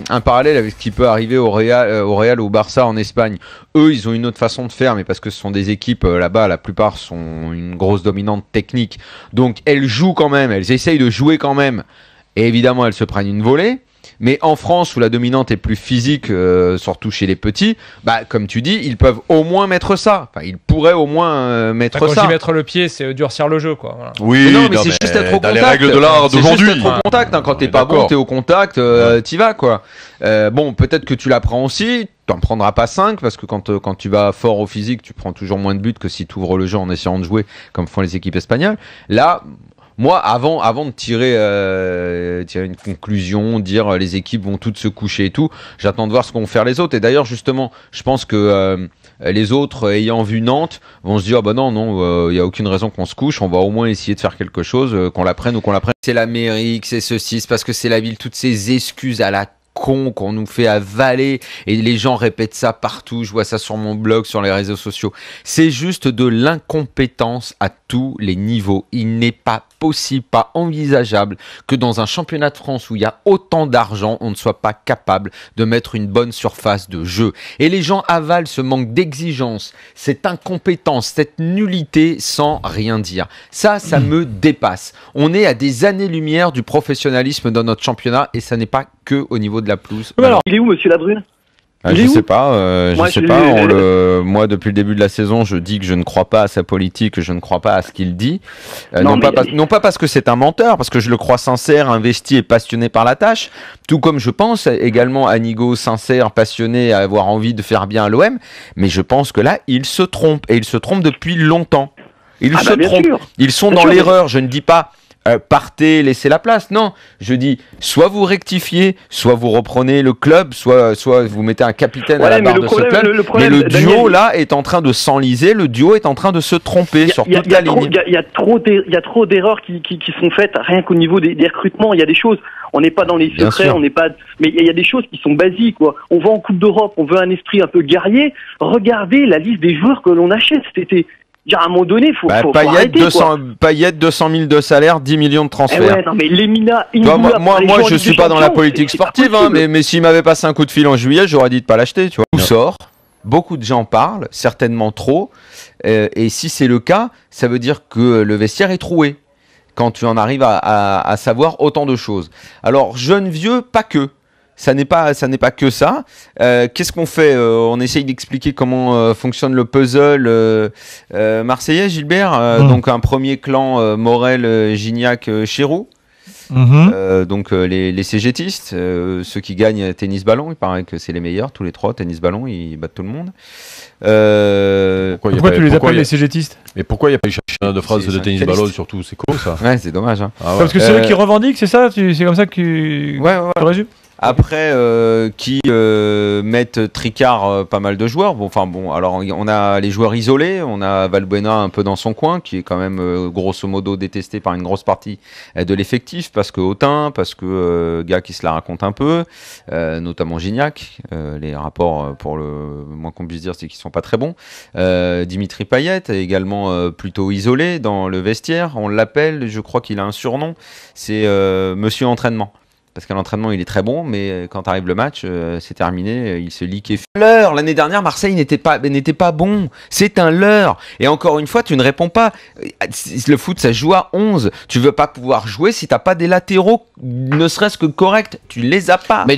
un parallèle avec ce qui peut arriver au Real ou au Barça en Espagne. Eux, ils ont une autre façon de faire, mais parce que ce sont des équipes là-bas, la plupart sont une grosse dominante technique. Donc elles jouent quand même, elles essayent de jouer quand même. Et évidemment, elles se prennent une volée. Mais en France, où la dominante est plus physique, surtout chez les petits, bah, comme tu dis, ils peuvent au moins mettre ça. Enfin, ils pourraient au moins mettre ça. Quand j'y mettre le pied, c'est durcir le jeu, quoi. Voilà. Oui, non, mais c'est juste être au contact. Les règles de l'art d'aujourd'hui. C'est juste être au contact. Hein. Quand t'es pas bon, t'es au contact, t'y vas, quoi. Bon, peut-être que tu l'apprends aussi. T'en prendras pas 5 parce que quand tu vas fort au physique, tu prends toujours moins de buts que si tu ouvres le jeu en essayant de jouer comme font les équipes espagnoles. Là, moi, avant de tirer une conclusion, dire les équipes vont toutes se coucher et tout, j'attends de voir ce qu'ont faire les autres. Et d'ailleurs, justement, je pense que les autres, ayant vu Nantes, vont se dire bah non, y a aucune raison qu'on se couche. On va au moins essayer de faire quelque chose, qu'on la prenne ou qu'on la prenne. C'est l'Amérique, c'est ceci, c'est parce que c'est la ville. Toutes ces excuses à la con qu'on nous fait avaler et les gens répètent ça partout, je vois ça sur mon blog, sur les réseaux sociaux. C'est juste de l'incompétence à tous les niveaux. Il n'est pas possible, pas envisageable que dans un championnat de France où il y a autant d'argent, on ne soit pas capable de mettre une bonne surface de jeu. Et les gens avalent ce manque d'exigence, cette incompétence, cette nullité sans rien dire. Ça me dépasse. On est à des années-lumière du professionnalisme dans notre championnat et ça n'est pas que au niveau de la pelouse. Alors, il est où, monsieur Labrune? Je sais pas. Moi, depuis le début de la saison, je dis que je ne crois pas à sa politique, que je ne crois pas à ce qu'il dit. Non pas parce que c'est un menteur, parce que je le crois sincère, investi et passionné par la tâche. Tout comme je pense également à Nigo sincère, passionné, à avoir envie de faire bien à l'OM. Mais je pense que là, il se trompe. Et il se trompe depuis longtemps. Il se trompe. Ils sont dans l'erreur. Je ne dis pas partez, laissez la place. Non, je dis soit vous rectifiez, soit vous reprenez le club, soit vous mettez un capitaine à la barre de ce club. Mais le duo là est en train de s'enliser, le duo est en train de se tromper sur toute la ligne. Il y a trop d'erreurs qui sont faites rien qu'au niveau des recrutements. Il y a des choses, on n'est pas dans les secrets, on n'est pas, mais il y a des choses qui sont basiques, quoi. On va en Coupe d'Europe, on veut un esprit un peu guerrier. Regardez la liste des joueurs que l'on achète cet été. À un moment donné, faut arrêter, 200 000 de salaire, 10 millions de transferts. Ouais, non, mais Lemina, moi, je suis pas dans la politique sportive, hein, mais s'il m'avait passé un coup de fil en juillet, j'aurais dit de pas l'acheter, tu vois. Tout sort, beaucoup de gens parlent, certainement trop, et si c'est le cas, ça veut dire que le vestiaire est troué. Quand tu en arrives à savoir autant de choses. Alors, jeune, vieux, pas que. Ça n'est pas que ça. Qu'est-ce qu'on fait? On essaye d'expliquer comment fonctionne le puzzle marseillais, Gilbert. Donc un premier clan Morel, Gignac, Chéroux. Donc les cégétistes, ceux qui gagnent tennis-ballon, il paraît que c'est les meilleurs, tous les trois, tennis-ballon, ils battent tout le monde. Pourquoi tu les appelles les cégétistes? Mais pourquoi il n'y a pas eu championnat de France de tennis-ballon surtout? C'est con ça. Ouais, c'est dommage. Hein. Ah ouais. Parce que c'est eux qui revendiquent, c'est ça? C'est comme ça que tu résumes? Après, qui mettent tricard pas mal de joueurs. Alors on a les joueurs isolés, on a Valbuena un peu dans son coin, qui est quand même grosso modo détesté par une grosse partie de l'effectif, parce que hautain, parce que gars qui se la raconte un peu, notamment Gignac. Les rapports, pour le moins qu'on puisse dire, c'est qu'ils sont pas très bons. Dimitri Payet est également plutôt isolé dans le vestiaire. On l'appelle, je crois qu'il a un surnom, c'est Monsieur Entraînement. Parce qu'à l'entraînement, il est très bon, mais quand arrive le match, c'est terminé, il se liquéfie. Leurre. L'année dernière, Marseille n'était pas bon. C'est un leurre. Et encore une fois, tu ne réponds pas. Le foot, ça joue à 11. Tu veux pas pouvoir jouer si t'as pas des latéraux, ne serait-ce que corrects. Tu les as pas. Mais